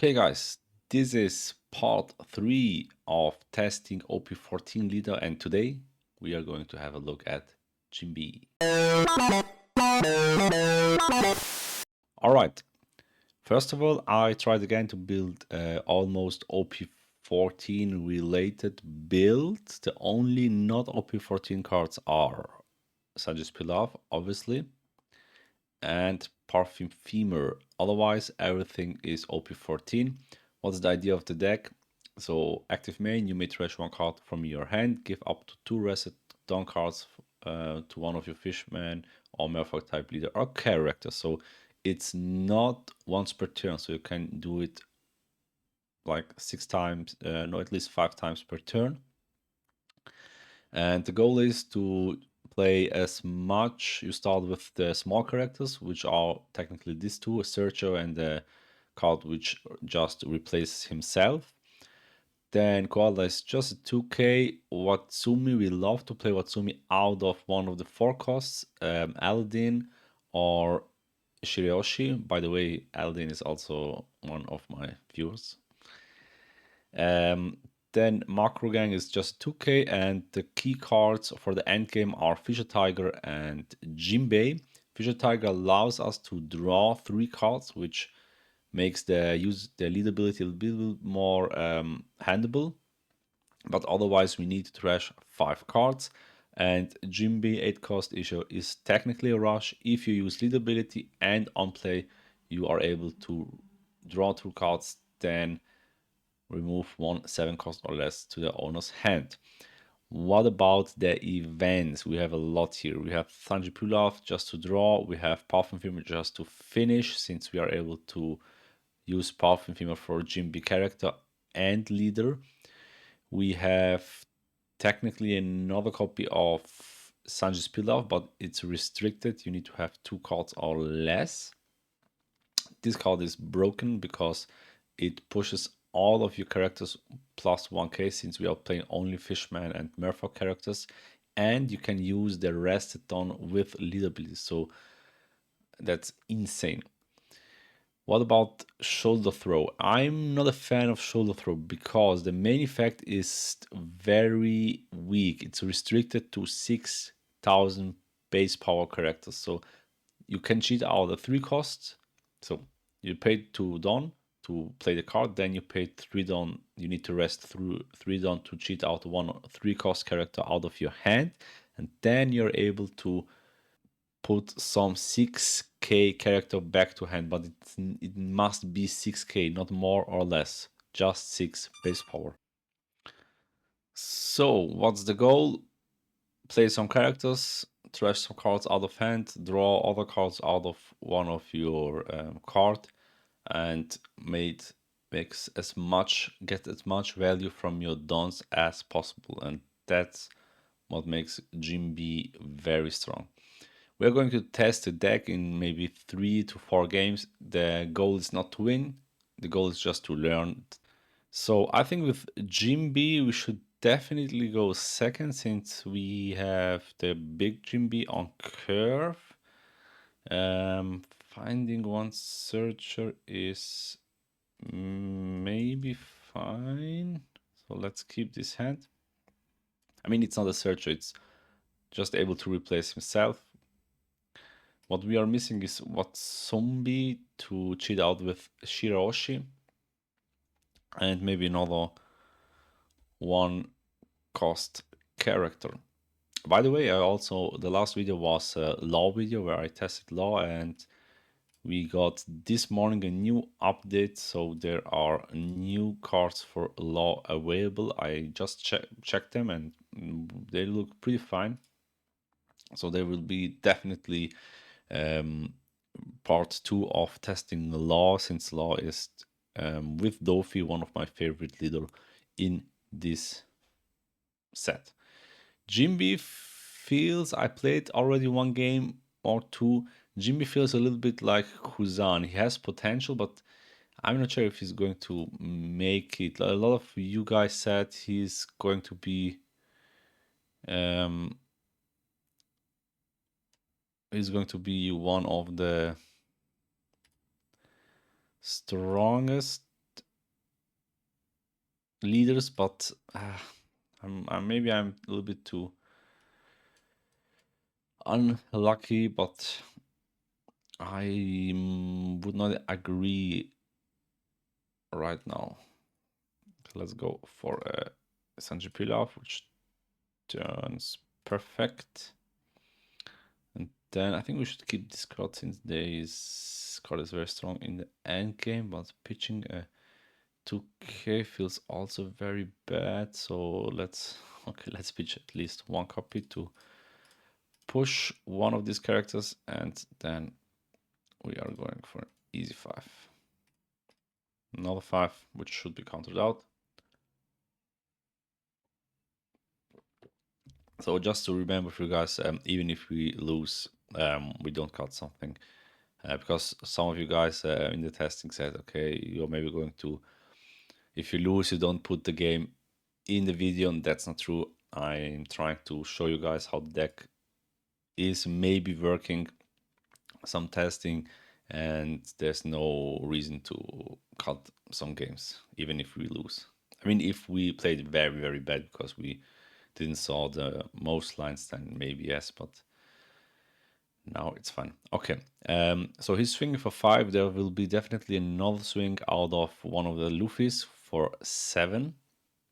Okay guys, this is part 3 of testing OP-14 Leader, and today we are going to have a look at Jinbe. Alright, first of all, I tried again to build almost OP-14 related builds. The only not OP-14 cards are Sajis Pilaf, obviously, and Parfum Femur. Otherwise, everything is OP-14. What's the idea of the deck? So, active main, you may trash one card from your hand, give up to 2 reset down cards to one of your fishmen or Merfolk type leader or character. So, it's not once per turn, so you can do it like 6 times, no, at least 5 times per turn. And the goal is to play as much. You start with the small characters, which are technically these two, a searcher and a card which just replaces himself. Then Koala is just a 2k. Watsumi, we love to play Watsumi out of one of the 4 costs, Aladdin or Shiryoshi. By the way, Aladdin is also one of my viewers. Then Macro Gang is just 2k, and the key cards for the endgame are Fisher Tiger and Jinbe. Fisher Tiger allows us to draw 3 cards, which makes the leadability a little bit more handleable. But otherwise, we need to trash 5 cards. And Jinbe 8 cost issue is technically a rush. If you use leadability and on play, you are able to draw 2 cards, then remove 1 7 cost or less to the owner's hand. What about the events? We have a lot here. We have Sanji Pulaf just to draw. We have Parfum Femur just to finish, since we are able to use Parfum Femur for Jinbe character and leader. We have technically another copy of Sanji's Pilaf, but it's restricted. You need to have 2 cards or less. This card is broken because it pushes all of your characters plus 1k, since we are playing only Fishman and Merfolk characters, and you can use the rested on with leadability, so that's insane. What about shoulder throw? I'm not a fan of shoulder throw because the main effect is very weak. It's restricted to 6,000 base power characters, so you can cheat out the 3 costs. So you paid 2 Dawn to play the card, then you paid 3 Dawn. You need to rest through 3 Dawn to cheat out 3 cost character out of your hand, and then you're able to put some 6k character back to hand, but it must be 6k, not more or less, just 6 base power. So what's the goal? Play some characters, trash some cards out of hand, draw other cards out of one of your card, and get as much value from your dons as possible. And that's what makes Jinbe very strong. We're going to test the deck in maybe 3 to 4 games. The goal is not to win, the goal is just to learn. So I think with Jinbe we should definitely go second, since we have the big Jinbe on curve. Finding one searcher is maybe fine. So let's keep this hand. I mean, it's not a searcher, it's just able to replace himself. What we are missing is Watsumi to cheat out with Shiraoshi, and maybe another 1 cost character. By the way, the last video was a law video where I tested law, and we got this morning a new update, so there are new cards for law available. I just checked them and they look pretty fine. So there will be definitely part 2 of testing the law, since law is with Dofi one of my favorite leader in this set. Jinbe feels, I played already 1 game or 2. Jinbe feels a little bit like Kuzan. He has potential, but I'm not sure if he's going to make it. A lot of you guys said he's going to be one of the strongest leaders, but maybe I'm a little bit too unlucky, but I would not agree right now. Let's go for a Sanji Pilaf, which turns perfect. And then I think we should keep this card since this card is very strong in the end game, but pitching a 2k feels also very bad. So let's pitch at least one copy to push one of these characters, and then we are going for easy 5. Another 5, which should be countered out. So just to remember for you guys, even if we lose, we don't cut something. Because some of you guys in the testing said, okay, you're maybe going to, if you lose, you don't put the game in the video, and that's not true. I'm trying to show you guys how the deck is maybe working, some testing, and there's no reason to cut some games, even if we lose. I mean, if we played very, very bad because we didn't saw the most lines, then maybe yes, but now it's fine. Okay, so he's swinging for 5. There will be definitely another swing out of one of the Luffy's for 7,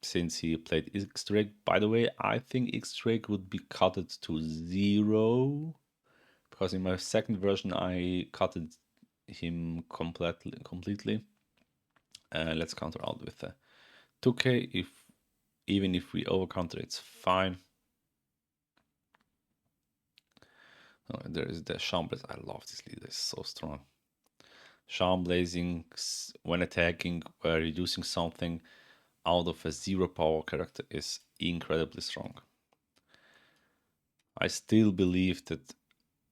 since he played X-Drake. By the way, I think X-Drake would be cutted to 0, because in my second version I cutted him completely. Let's counter out with a 2k. Even if we over counter, it's fine. Oh, there is the Shamblaze. I love this leader, it's so strong. Shamblaze when attacking, reducing something out of a 0 power character is incredibly strong. I still believe that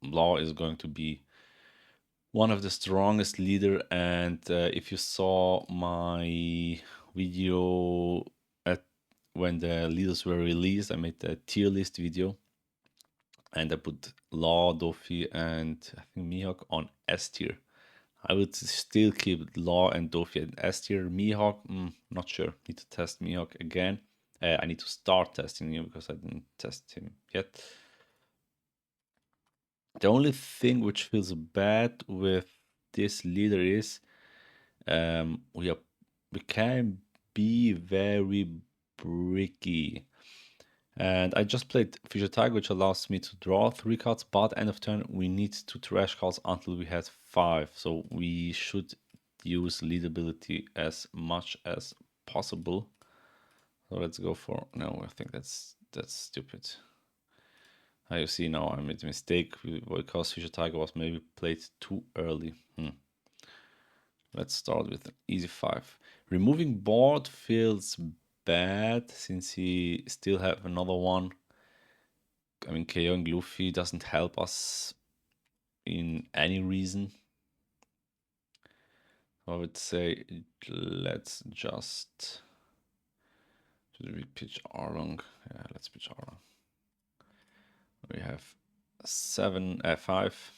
Law is going to be one of the strongest leader, and if you saw my video when the leaders were released, I made a tier list video, and I put Law, Doffy, and I think Mihawk on S tier. I would still keep Law and Doffy at S tier. Mihawk, not sure. Need to test Mihawk again. I need to start testing him because I didn't test him yet. The only thing which feels bad with this leader is we can be very bricky. And I just played Fisher Tag, which allows me to draw 3 cards, but end of turn we need to trash cards until we had 5. So we should use lead ability as much as possible. So let's go for, no, I think that's stupid. You see now I made a mistake because Fisher Tiger was maybe played too early. Let's start with an easy 5. Removing board feels bad since he still have another one. I mean, KOing Luffy doesn't help us in any reason. I would say let's just... Should we pitch Arlong? Yeah, let's pitch Arlong. We have 5.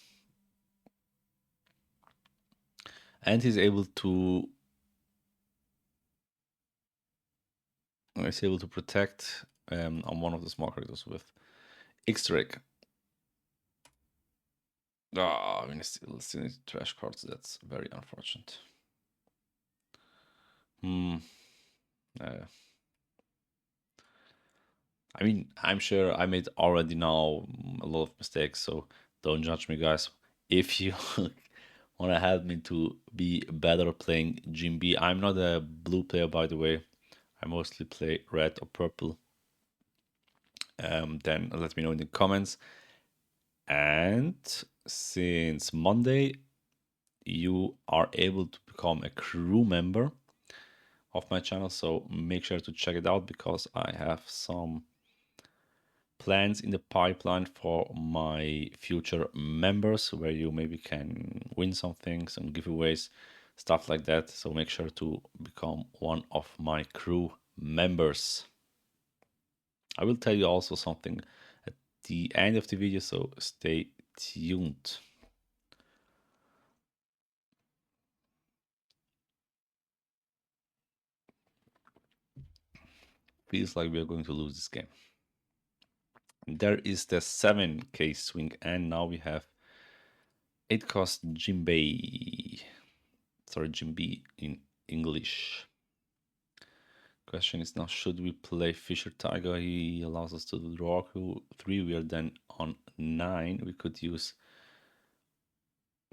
And he's able to protect on one of the small characters with X-Drake. I mean, still need trash cards. That's very unfortunate. I mean, I'm sure I made already now a lot of mistakes, so don't judge me, guys. If you want to help me to be better playing Jinbe, I'm not a blue player, by the way. I mostly play red or purple. Then let me know in the comments. And since Monday, you are able to become a crew member of my channel, so make sure to check it out because I have some plans in the pipeline for my future members where you maybe can win some things and giveaways, stuff like that. So make sure to become one of my crew members. I will tell you also something at the end of the video, so stay tuned. Feels like we are going to lose this game. There is the 7k swing, and now we have 8 cost Jinbe. Sorry, Jinbe in English. Question is now, should we play Fisher Tiger? He allows us to draw 3. We are then on 9. We could use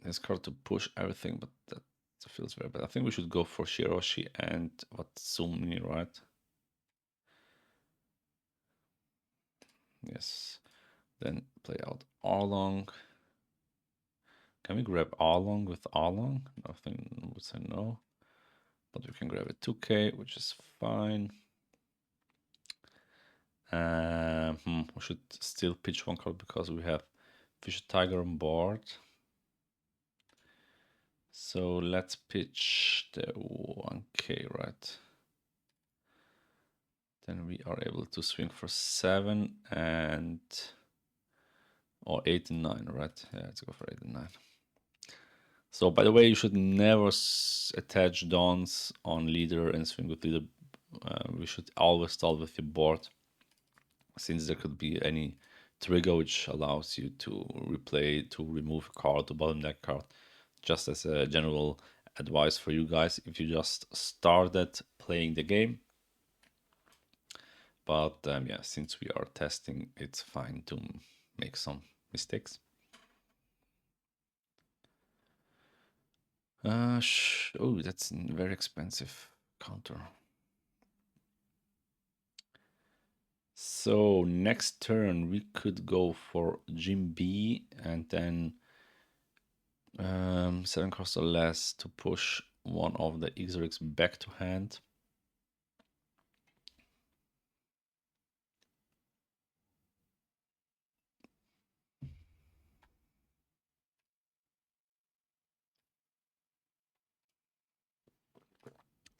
this card to push everything, but that feels very bad. I think we should go for Shiroshi and Watsumi, right? Yes. Then play out Arlong. Can we grab Arlong with Arlong? Nothing would say no. But we can grab a 2k, which is fine. We should still pitch one card because we have Fisher Tiger on board. So let's pitch the 1k, right? Then we are able to swing for 7 and... or 8 and 9, right? Yeah, let's go for 8 and 9. So, by the way, you should never attach dons on leader and swing with leader. We should always start with your board, since there could be any trigger which allows you to replay, to remove a card, to bottom deck card. Just as a general advice for you guys, if you just started playing the game. But yeah, since we are testing, it's fine to make some mistakes. Oh, that's a very expensive counter. So next turn we could go for Jinbe and then 7 cost or less to push one of the Xerix back to hand.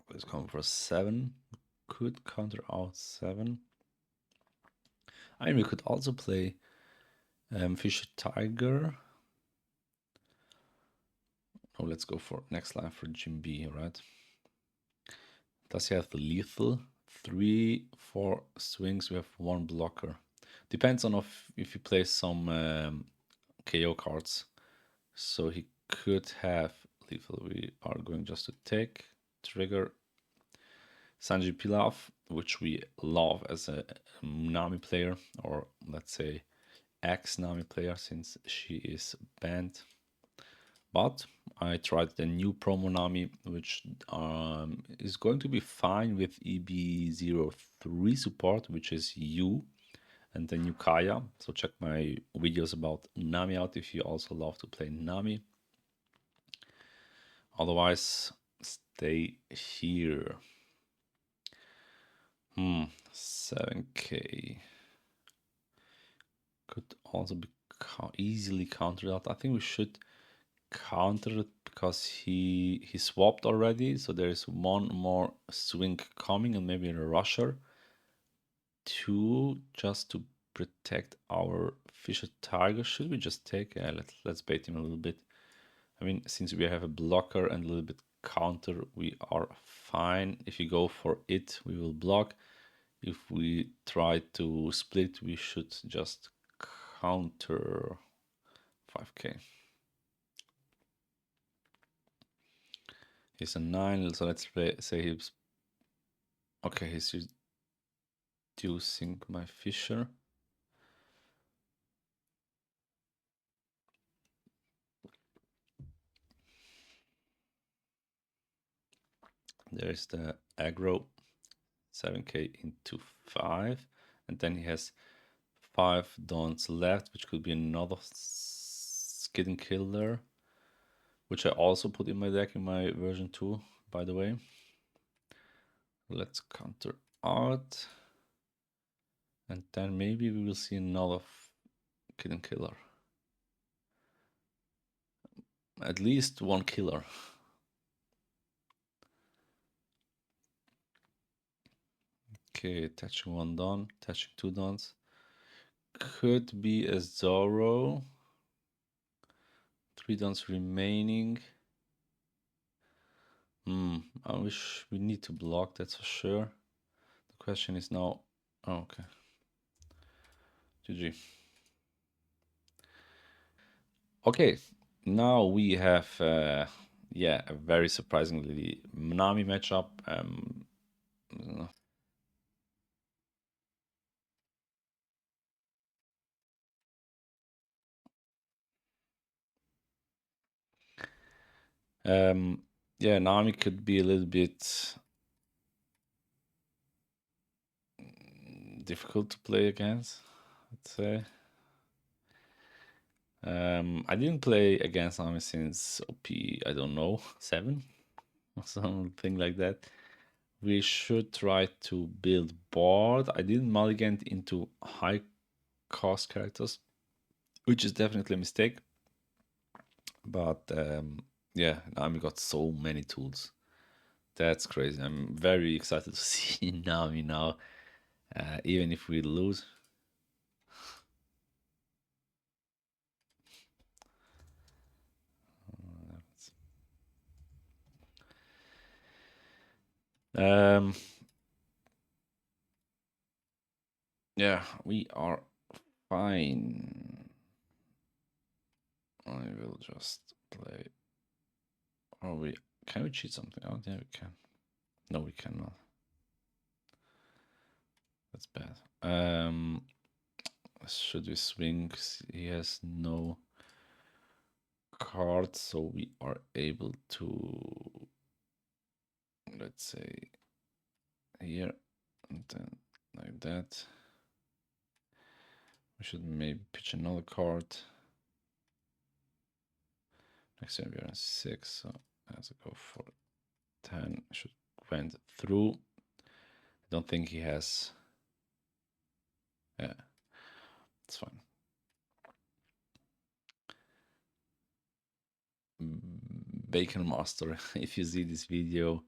Let's come for 7. Could counter out 7. I mean, we could also play Fisher Tiger. Oh, let's go for next line for Jinbe, right? Does he have the lethal? 3, 4 swings, we have 1 blocker. Depends on if you play some KO cards. So he could have lethal. We are going just to take, trigger Sanji Pilaf, which we love as a Nami player, or let's say ex-Nami player, since she is banned. But I tried the new promo Nami, which is going to be fine with EB03 support, which is you, and the new Kaya. So check my videos about Nami out if you also love to play Nami. Otherwise, stay here. 7k. Could also be easily countered out. I think we should counter it because he swapped already. So there is 1 more swing coming and maybe a rusher. 2 just to protect our Fisher Tiger. Should we just take? Let's bait him a little bit. I mean, since we have a blocker and a little bit counter, we are fine. If you go for it, we will block. If we try to split, we should just counter 5k. He's a 9, so let's say he's... okay, he's reducing my Fisher. There's the aggro, 7k into 5, and then he has 5 dons left, which could be another skidding killer, which I also put in my deck in my version 2, by the way. Let's counter out, and then maybe we will see another skidding killer. At least 1 killer. Okay, attaching 1 don, attaching 2 dons. Could be a Zoro. 3 dons remaining. I wish we need to block, that's for sure. The Question is now. Oh, okay. GG. Okay, now we have, yeah, a very surprisingly Nami matchup. Um, yeah, Nami could be a little bit difficult to play against, I'd say. I didn't play against Nami since OP, I don't know, 7 or something like that. We should try to build board. I didn't mulligan into high cost characters, which is definitely a mistake. But yeah, Nami got so many tools. That's crazy. I'm very excited to see Nami now, even if we lose. Um, yeah, we are fine. I will just play. Oh, can we cheat something out? Yeah, we can. No, we cannot. That's bad. Should we swing? He has no cards, so we are able to, let's say, here and then like that. We should maybe pitch another card. Next time we are on 6, so let's go for 10. Should went through. I don't think he has. Yeah, it's fine. Bacon Master, if you see this video,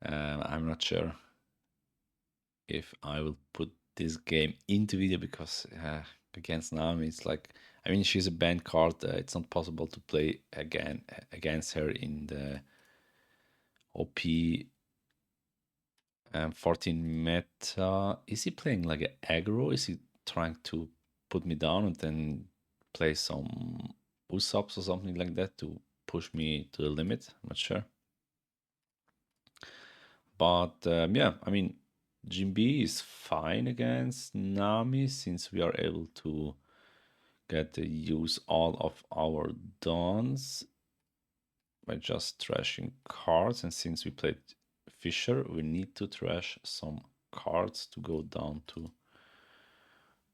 I'm not sure if I will put this game into video because against Naomi, it's like, I mean, she's a banned card. It's not possible to play again against her in the OP 14 meta. Is he playing like an aggro? Is he trying to put me down and then play some Usops or something like that to push me to the limit? I'm not sure. But yeah, I mean, Jinbe is fine against Nami since we are able to get to use all of our dons by just trashing cards. And since we played Fisher, we need to trash some cards to go down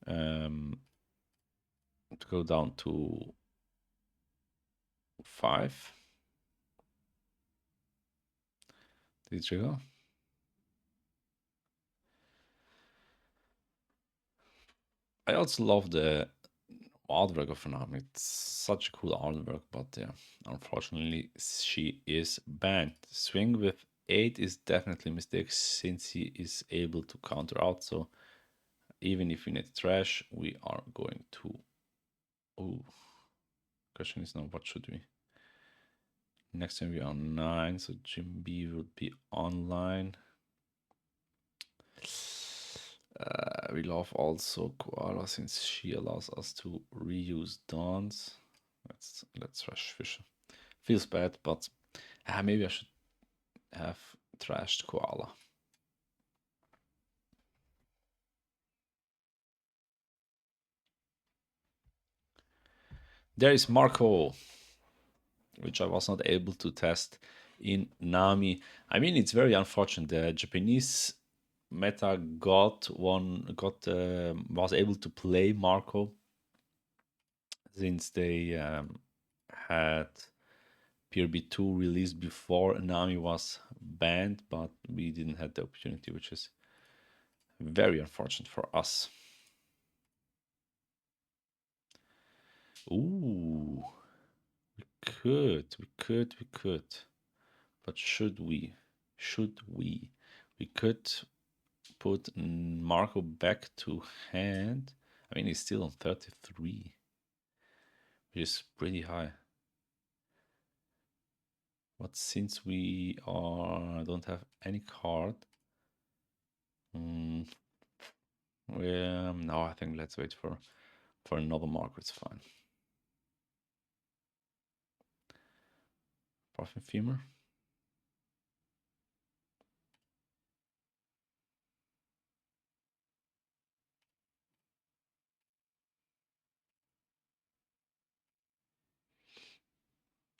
um, to 5. Did you go? I also love the artwork of Nami. It's such a cool artwork, but yeah, unfortunately, she is banned. Swing with 8 is definitely a mistake since he is able to counter out. So even if we need trash, we are going to. Oh, question is now what should we? Next time we are 9, so Jinbe would be online. We love also Koala since she allows us to reuse dons. Let's rush Fisher. Feels bad, but maybe I should have trashed Koala. There is Marco, which I was not able to test in Nami. I mean, it's very unfortunate. The Japanese meta was able to play Marco since they had PRB2 released before Nami was banned, but we didn't have the opportunity, which is very unfortunate for us. Ooh, we could. But should we? Should we? We could put Marco back to hand. I mean, he's still on 33, which is pretty high. But since we don't have any card, Mm, no, I think let's wait for another marker. It's fine. Puffin femur.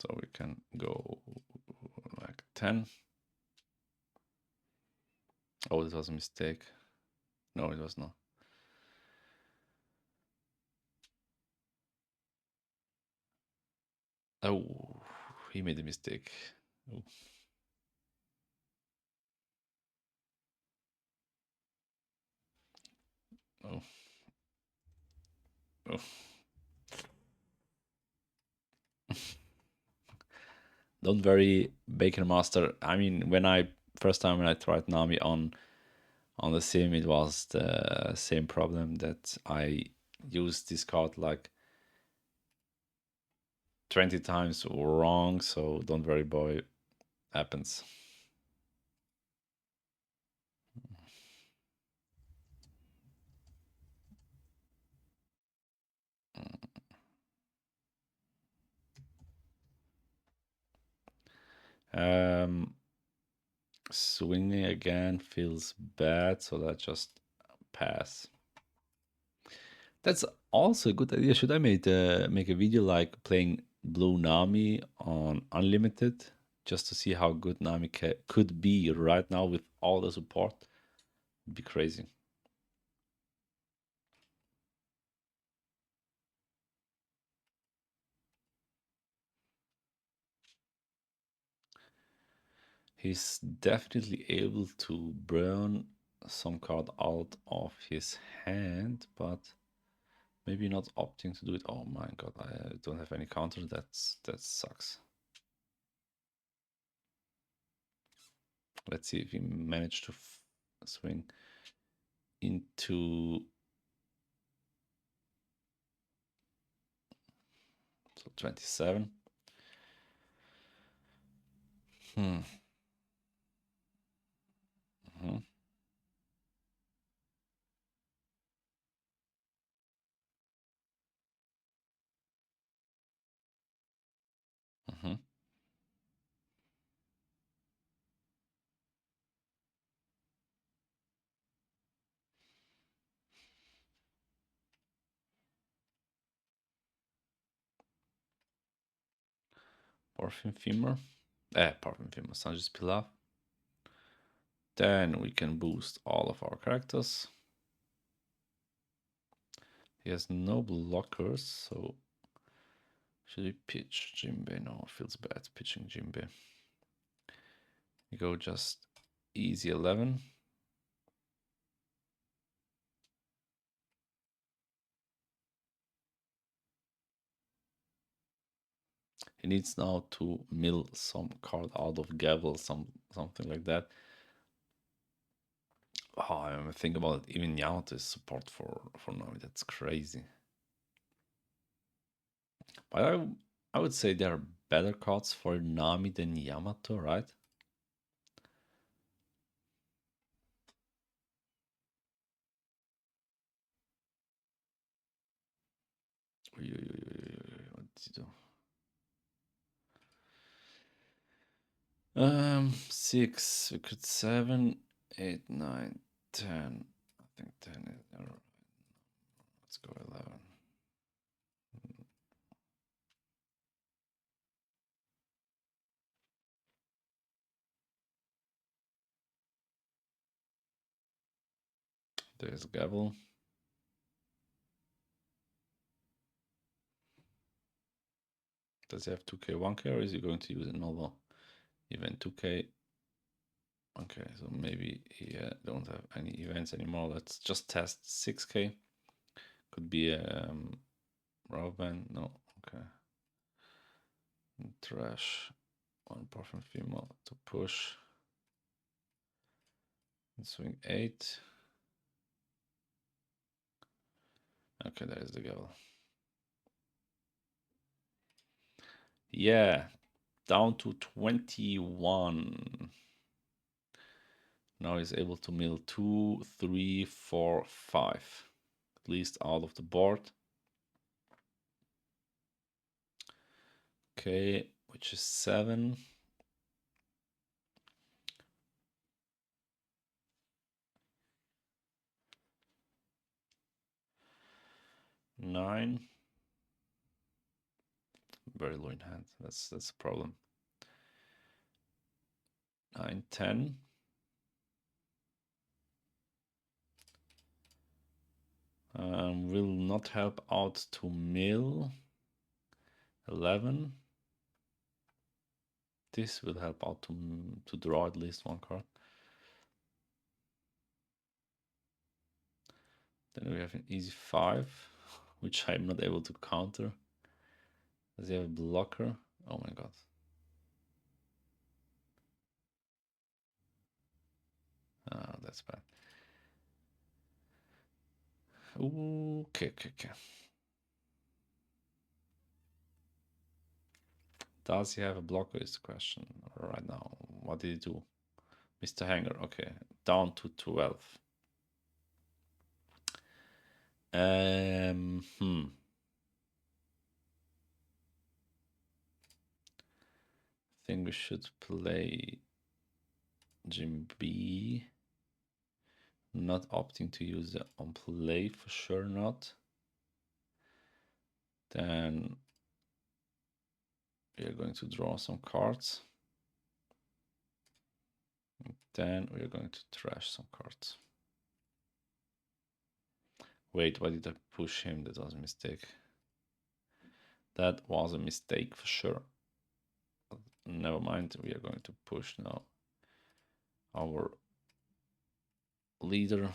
So we can go like 10. Oh, this was a mistake. No, it was not. Oh, he made a mistake. Oh, oh, oh. Don't worry, Bacon Master. I mean, first time when I tried Nami on the sim, it was the same problem that I used this card like 20 times wrong. So don't worry, boy. Happens. Um, Swinging again feels bad, so let's just pass. That's also a good idea. Should I make a video like playing Blue Nami on Unlimited just to see how good Nami could be right now with all the support? It'd be crazy. He's definitely able to burn some card out of his hand, but maybe not opting to do it. Oh my god, I don't have any counter. That sucks. Let's see if we manage to swing into so 27. Hmm. Mhm. Mhm. Parfum femur. Parfum femur. Sanji's Pilaf. Then we can boost all of our characters. He has no blockers, so should we pitch Jinbe? No, it feels bad pitching Jinbe. We go just easy 11. He needs now to mill some card out of Gavel, something like that. Oh, I think about it. Even Yamato is support for Nami. That's crazy. But I would say there are better cards for Nami than Yamato, right? What did he do? 6. We could 7, 8, 9, 10. I think 10 is. Let's go 11. There's Gavel. Does he have 2k, 1k, or is he going to use another event 2k? Okay, so maybe he don't have any events anymore. Let's just test 6k. Could be Robin. No, okay. Trash. One perfect female to push. And swing 8. Okay, there is the Gavel. Yeah, down to 21. Now he's able to mill 2, 3, 4, 5. At least out of the board. Okay, which is 7. Nine. Very low in hand. That's a problem. 9, 10. Will not help out to mill. 11. This will help out to draw at least one card. Then we have an easy 5, which I'm not able to counter. Does he have a blocker? Oh my god. Oh, that's bad. Okay. Does he have a blocker is the question right now. What did he do? Mr. Hanger, okay. Down to 12. I think we should play Jinbe. Not opting to use the on play, for sure not. Then we are going to draw some cards. Then we are going to trash some cards. Wait, why did I push him? That was a mistake. That was a mistake for sure. Never mind, we are going to push now our leader.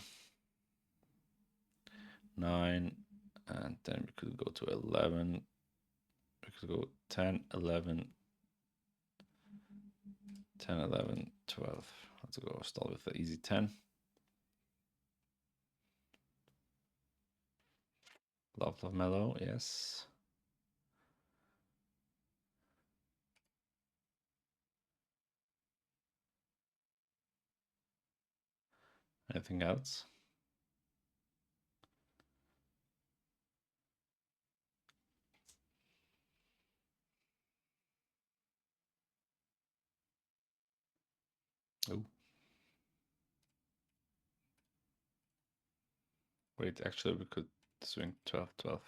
9, and then we could go to 11. We could go 10, 11, 10, 11, 12. Let's go start with the easy 10. Love mellow, yes. Anything else? Oh. Wait, actually we could swing 12, 12.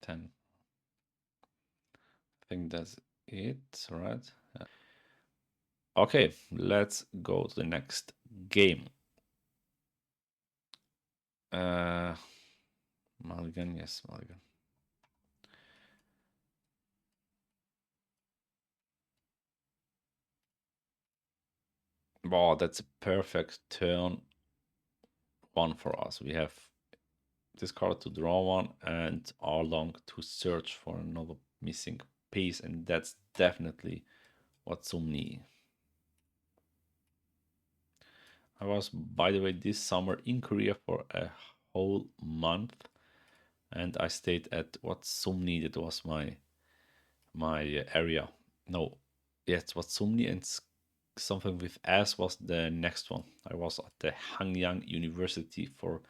I think that's it, right? Okay, let's go to the next game. Mulligan, yes, Mulligan. Wow, that's a perfect turn one for us. We have this card to draw one and Arlong to search for another missing piece, and that's definitely what Sumni. I was, by the way, this summer in Korea for a whole month, and I stayed at what Sumni. That was my area. No, yes, what Sumni, and something with S was the next one. I was at the Hanyang University for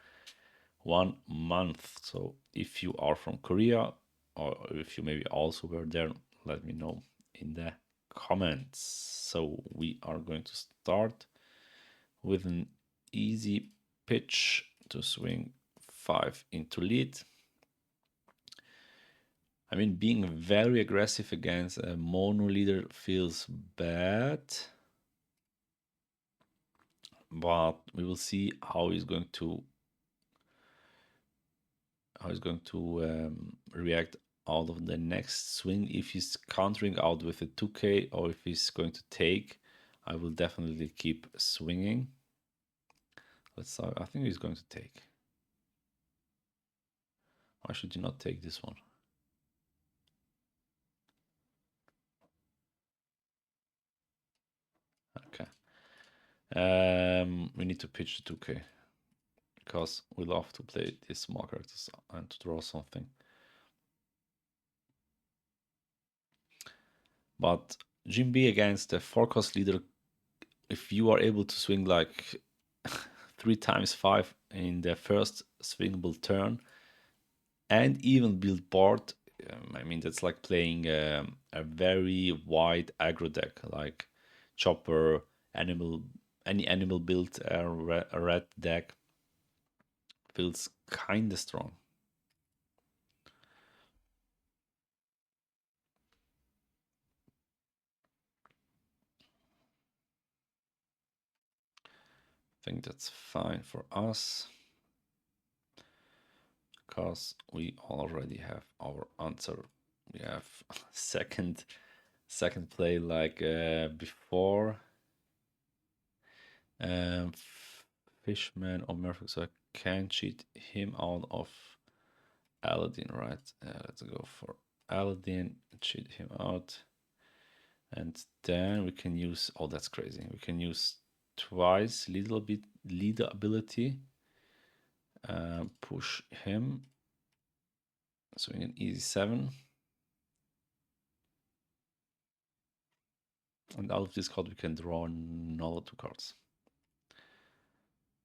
1 month. So if you are from Korea, or if you maybe also were there, let me know in the comments. So we are going to start with an easy pitch to swing 5 into lead. I mean, being very aggressive against a mono leader feels bad, but we will see how he's going to react out of the next swing. If he's countering out with a 2k or if he's going to take, I will definitely keep swinging. Let's I think he's going to take. Why should you not take this one? Okay. We need to pitch the 2k. because we love to play these small characters and to draw something. But Jinbe against the 4-cost leader, if you are able to swing like 3 times 5 in the first swingable turn and even build board, I mean, that's like playing a very wide aggro deck, like Chopper, Animal, any animal build a red deck feels kind of strong. I think that's fine for us because we already have our answer. We have second play like before. Fishman or Murphy, so I can cheat him out of Aladdin, right? Let's go for Aladdin, cheat him out. And then we can use, oh, that's crazy. We can use twice little bit leader ability. Push him. So we need easy 7. And out of this card, we can draw another 2 cards.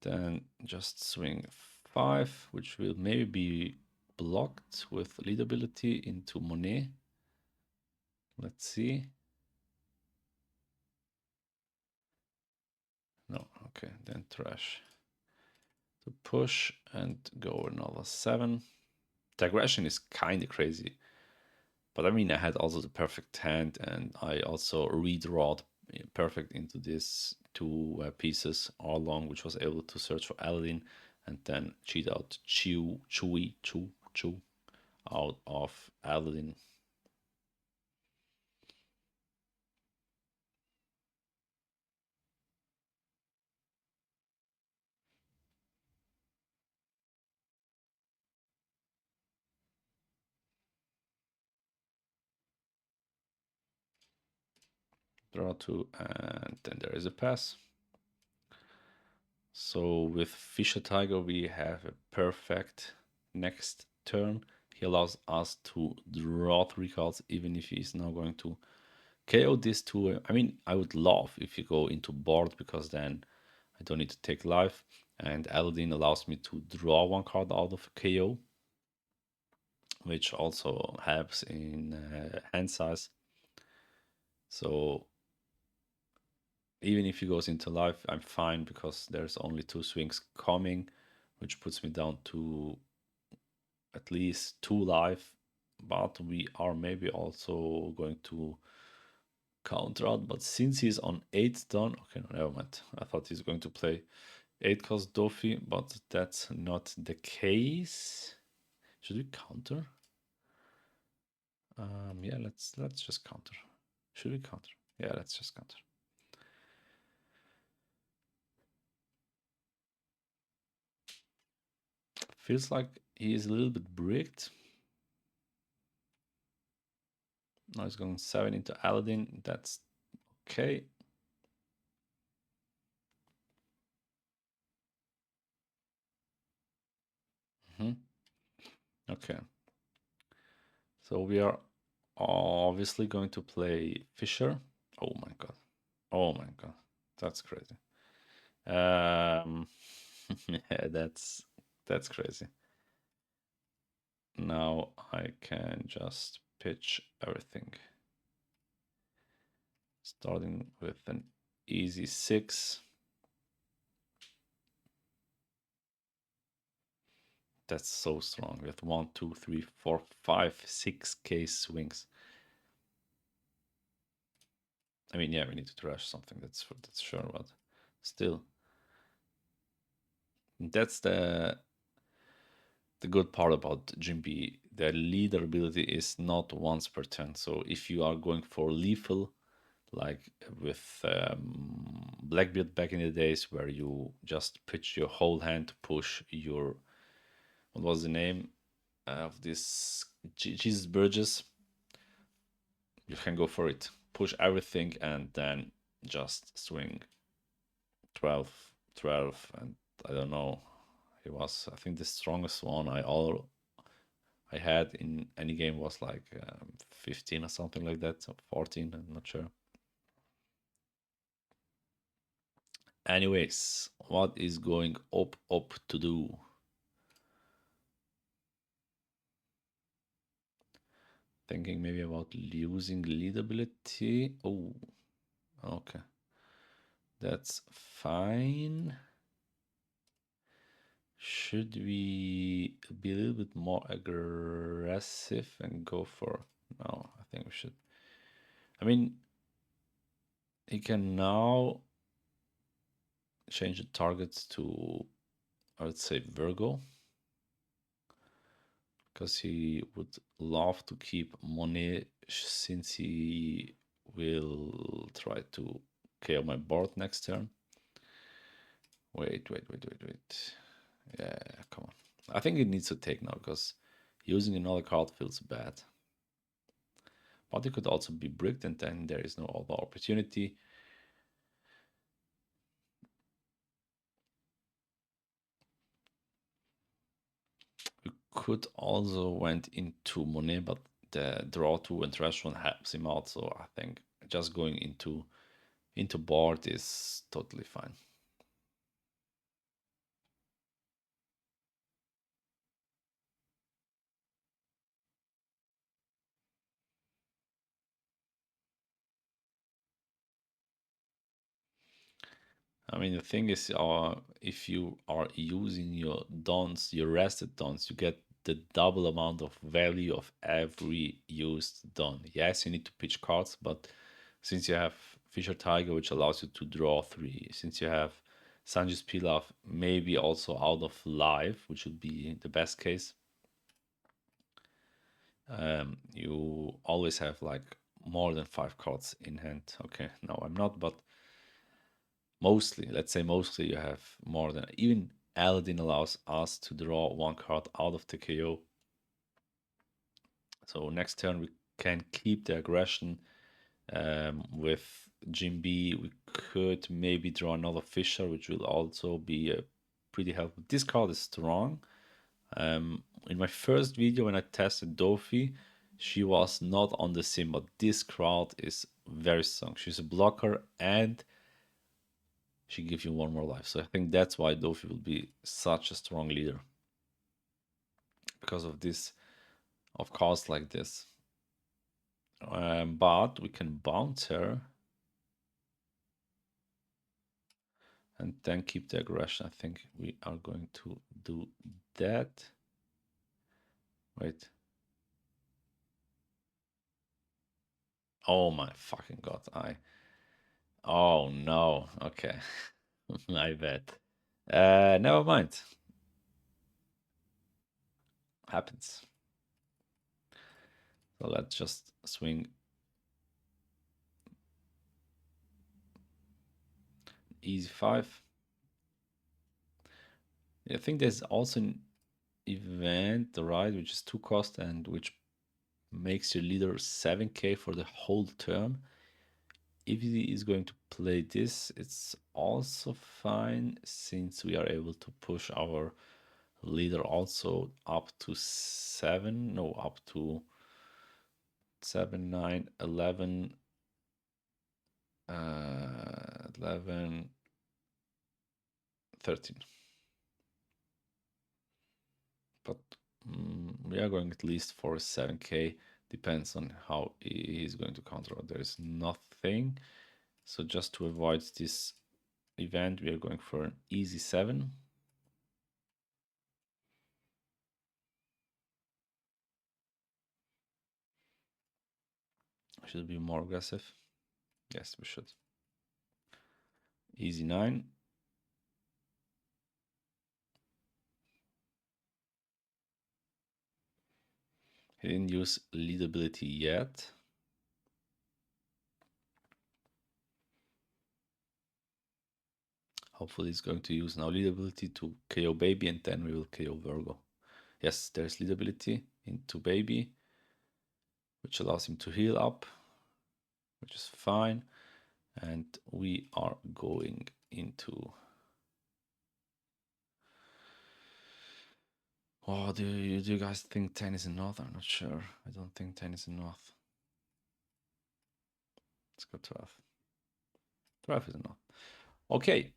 Then just swing 5, which will maybe be blocked with lead ability into Monet. Let's see. No, okay, then trash. To push and go another 7. The aggression is kind of crazy. But I mean, I had also the perfect hand, and I also redrawed perfect into these 2 pieces all along, which was able to search for Aladdin and then cheat out Chew out of Aladdin. Draw 2, and then there is a pass. So with Fisher Tiger, we have a perfect next turn. He allows us to draw 3 cards, even if he's now going to KO these 2. I mean, I would love if you go into board, because then I don't need to take life. And Aladdin allows me to draw 1 card out of KO, which also helps in hand size. So even if he goes into life, I'm fine, because there's only 2 swings coming, which puts me down to at least 2 life. But we are maybe also going to counter out. But since he's on 8 done, okay, no, never mind. I thought he's going to play 8-cost Dofi, but that's not the case. Should we counter? Yeah, let's just counter. Should we counter? Yeah, let's just counter. Feels like he is a little bit bricked. Now he's going 7 into Aladdin. That's okay. Okay. So we are obviously going to play Fisher. Oh my god. Oh my god. That's crazy. Yeah, that's crazy. Now I can just pitch everything. Starting with an easy 6. That's so strong. With 1, 2, 3, 4, 5, 6K swings. I mean, yeah, we need to trash something. That's sure, but still, that's the good part about Jinbe. The leader ability is not once per turn. So if you are going for lethal, like with Blackbeard back in the days, where you just pitch your whole hand to push your, what was the name of this, Jesus Burgess, you can go for it. Push everything and then just swing 12, 12, and I don't know. He was, I think, the strongest one I had in any game was like 15 or something like that, so 14. I'm not sure. Anyways, what is going up to do? Thinking maybe about using leadability. Oh, okay. That's fine. Should we be a little bit more aggressive and go for... No, I think we should. I mean, he can now change the targets to, I would say, Virgo, because he would love to keep money since he will try to KO my board next turn. Wait. Yeah, come on. I think it needs to take now because using another card feels bad. But it could also be bricked and then there is no other opportunity. We could also went into Monet, but the draw to and trash one helps him out. So I think just going into board is totally fine. I mean, the thing is, if you are using your dons, your rested dons, you get the double amount of value of every used don. Yes, you need to pitch cards, but since you have Fisher Tiger, which allows you to draw three, since you have Sanji's Pilaf, maybe also out of life, which would be the best case, you always have like more than five cards in hand. Okay, no, I'm not, but mostly, let's say mostly you have more than... Even Aladdin allows us to draw one card out of the KO. So next turn we can keep the aggression with Jinbe. We could maybe draw another Fisher, which will also be pretty helpful. This card is strong. In my first video when I tested Dofi, she was not on the sim, but this card is very strong. She's a blocker and she gives you one more life. So I think that's why Dofi will be such a strong leader. Because of this, of cards like this. But we can bounce her and then keep the aggression. I think we are going to do that. Wait. Oh my fucking god. Oh no. Okay. I bet. Never mind. Happens. So let's just swing easy 5. I think there's also an event, right, which is 2 cost and which makes your leader 7k for the whole term. If he is going to play this, it's also fine since we are able to push our leader also up to 7, no, up to 7, 9, 11, 11, 13. But we are going at least for 7k. Depends on how he is going to counter. There is nothing. So just to avoid this event, we are going for an easy 7. Should be more aggressive. Yes, we should. Easy 9. He didn't use leadability yet. Hopefully he's going to use now leadability to KO baby and then we will KO Virgo. Yes, there's leadability into baby, which allows him to heal up, which is fine. And we are going into Oh, do you guys think 10 is enough? I'm not sure. I don't think 10 is enough. Let's go 12. 12 is enough. Okay.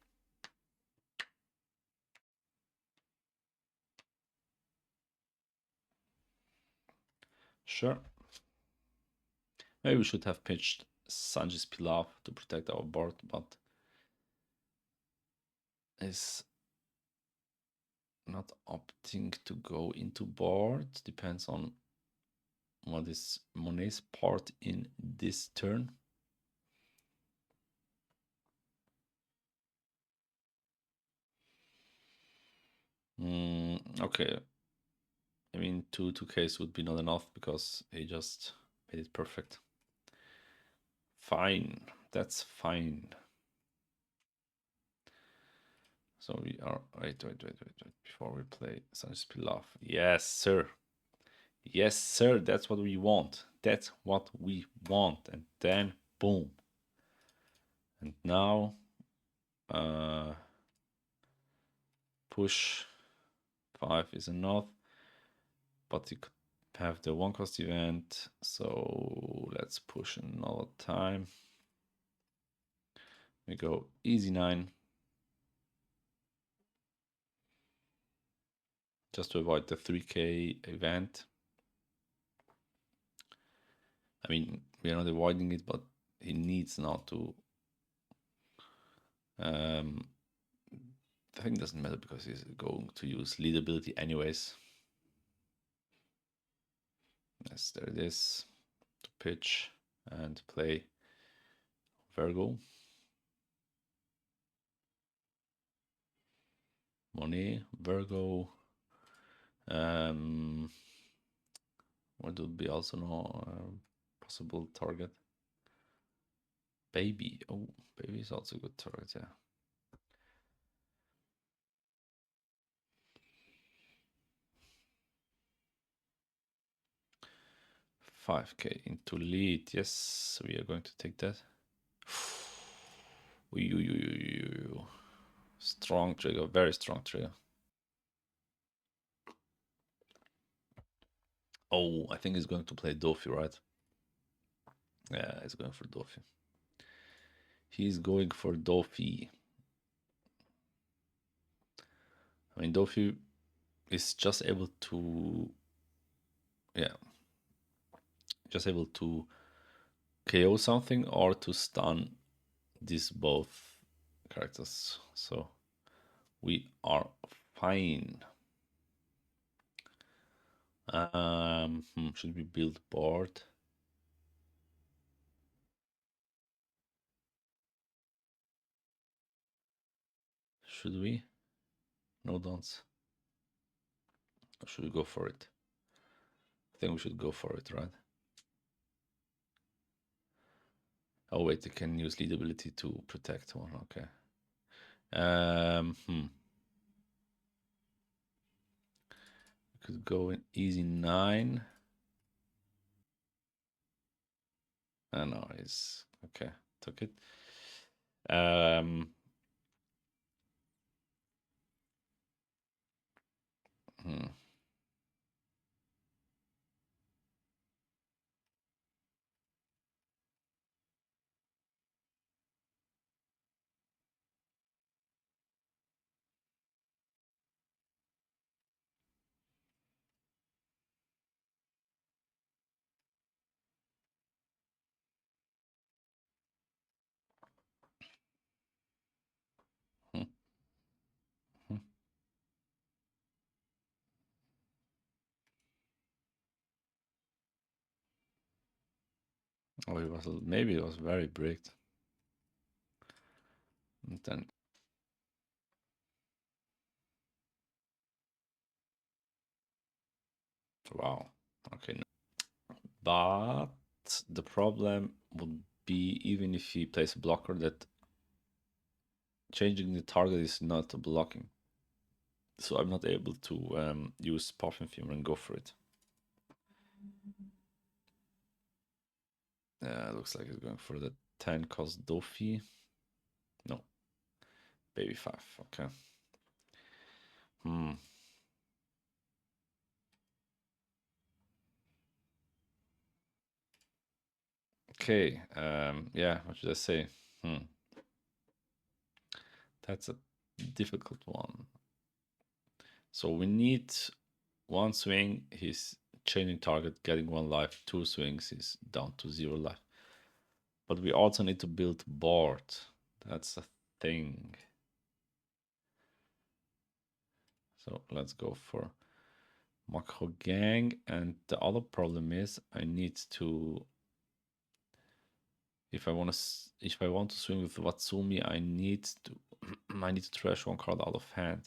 Sure. Maybe we should have pitched Sanji's Pilaf to protect our board, but is not opting to go into board. Depends on what is Monet's part in this turn. Okay. I mean, 2Ks would be not enough because he just made it perfect. Fine. That's fine. So we are... Wait. Before we play Sanji's Pilaf. Yes, sir. Yes, sir. That's what we want. That's what we want. And then, boom. And now... push 5 is enough, but you could have the 1-cost event, so let's push another time. We go easy 9, just to avoid the 3k event. I mean, we are not avoiding it, but he needs now to... I think it doesn't matter because he's going to use lead ability anyways. Yes, there it is. To pitch and play Virgo. Monet, Virgo. What would be also no possible target? Baby. Oh, baby is also a good target, yeah. $5K into lead. Yes, we are going to take that. Strong trigger, very strong trigger. Oh, I think he's going to play Dofi, right? Yeah, he's going for Dofi. He's going for Dofi. I mean, Dofi is just able to... Yeah. Just able to KO something or to stun these both characters. So we are fine. Should we build board? Should we? No dons. Or should we go for it? I think we should go for it, right? Oh wait, they can use lead ability to protect one. Okay. We could go in easy 9. I know it's okay. Took it. Hmm. Hmm. Hmm. Oh, it was maybe it was very bricked. And then wow. Okay. But the problem would be even if he plays a blocker that changing the target is not blocking. So I'm not able to use Parfum and go for it. Looks like he's going for the 10 cost Dofi. No. Baby 5. Okay. Okay, yeah, what should I say? Hmm. That's a difficult one. So we need one swing, he's changing target, getting one life. Two swings, he's down to 0 life. But we also need to build board. That's a thing. So let's go for Macro Gang. And the other problem is I need to, if I want to swing with Watsumi, I need to I need to trash one card out of hand.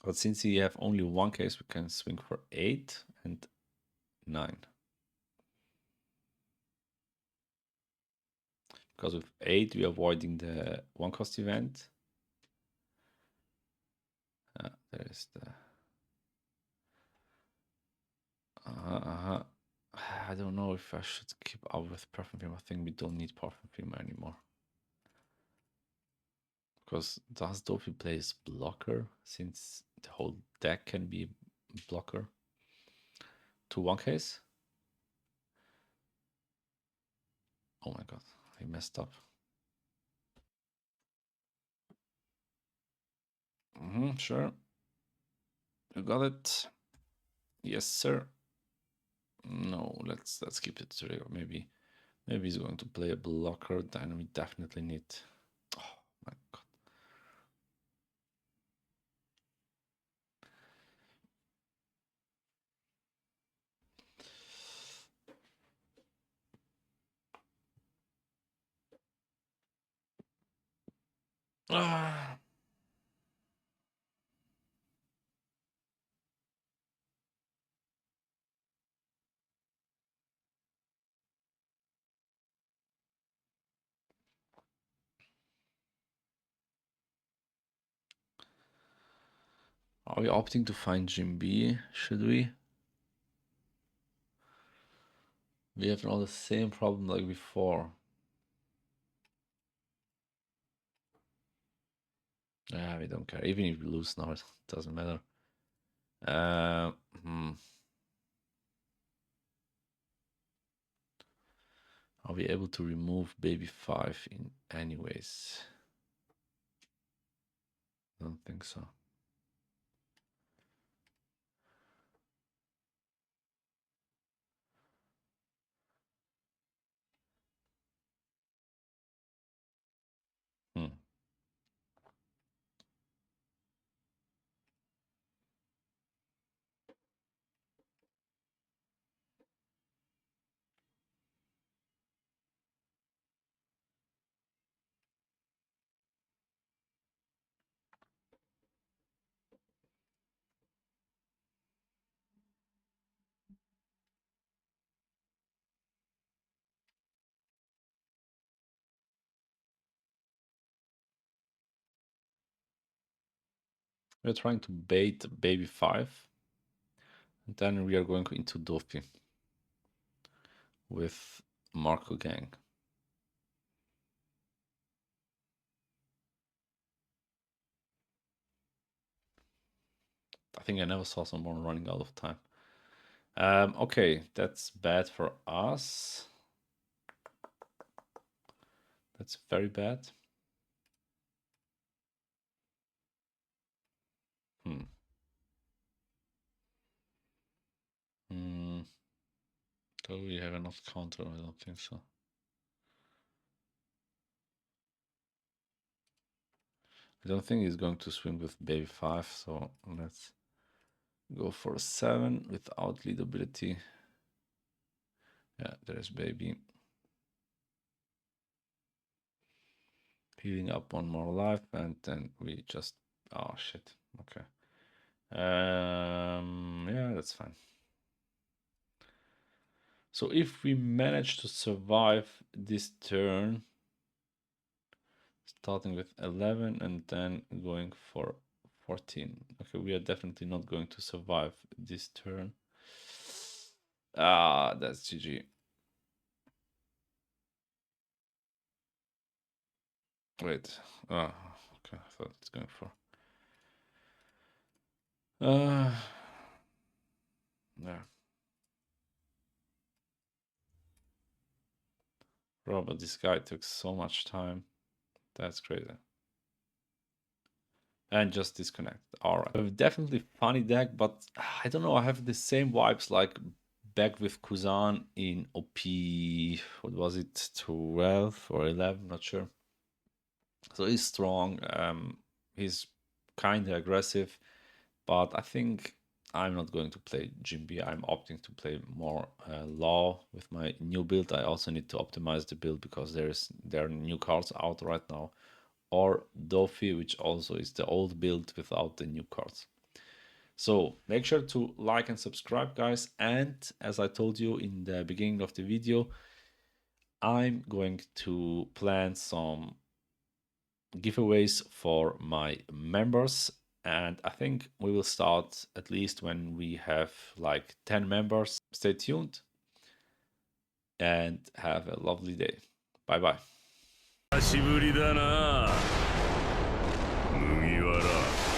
But since we have only one case, we can swing for 8 and 9. Because with 8, we're avoiding the one cost event. There is the. I don't know if I should keep up with Perfume Film. I think we don't need Perfume Film anymore. Because does Dofi plays blocker, since the whole deck can be blocker? To one case? Oh my god, I messed up. Sure. You got it. Yes, sir. No, let's keep it to maybe he's going to play a blocker, then we definitely need. Oh my god. Ah. Are we opting to find Jinbe? Should we? We have all the same problem like before. Yeah, we don't care. Even if we lose now, it doesn't matter. Uh, hmm. Are we able to remove baby 5 in anyways? I don't think so. Hmm. We're trying to bait baby 5. And then we are going into Dofi with Marco Gang. I think I never saw someone running out of time. Okay, that's bad for us. That's very bad. Hmm. Do we have enough counter? I don't think so. I don't think he's going to swing with baby 5, so let's go for a 7 without lead ability. Yeah, there's baby. Healing up one more life, and then we just... Oh, shit. Okay. Yeah, that's fine. So if we manage to survive this turn, starting with 11 and then going for 14. Okay, we are definitely not going to survive this turn. Ah, that's GG. Wait. Ah, okay. I thought it's going for. Yeah. Bro, but this guy took so much time. That's crazy. And just disconnect. Alright. Definitely funny deck, but I don't know, I have the same vibes like back with Kuzan in OP, what was it, 12 or 11, not sure. So he's strong, he's kind of aggressive, but I think I'm not going to play Jinbe. I'm opting to play more Law with my new build. I also need to optimize the build because there are new cards out right now, or Dofi, which also is the old build without the new cards. So make sure to like and subscribe, guys. And as I told you in the beginning of the video, I'm going to plan some giveaways for my members. And I think we will start at least when we have like 10 members. Stay tuned and have a lovely day. Bye bye. 久しぶりだな麦わら。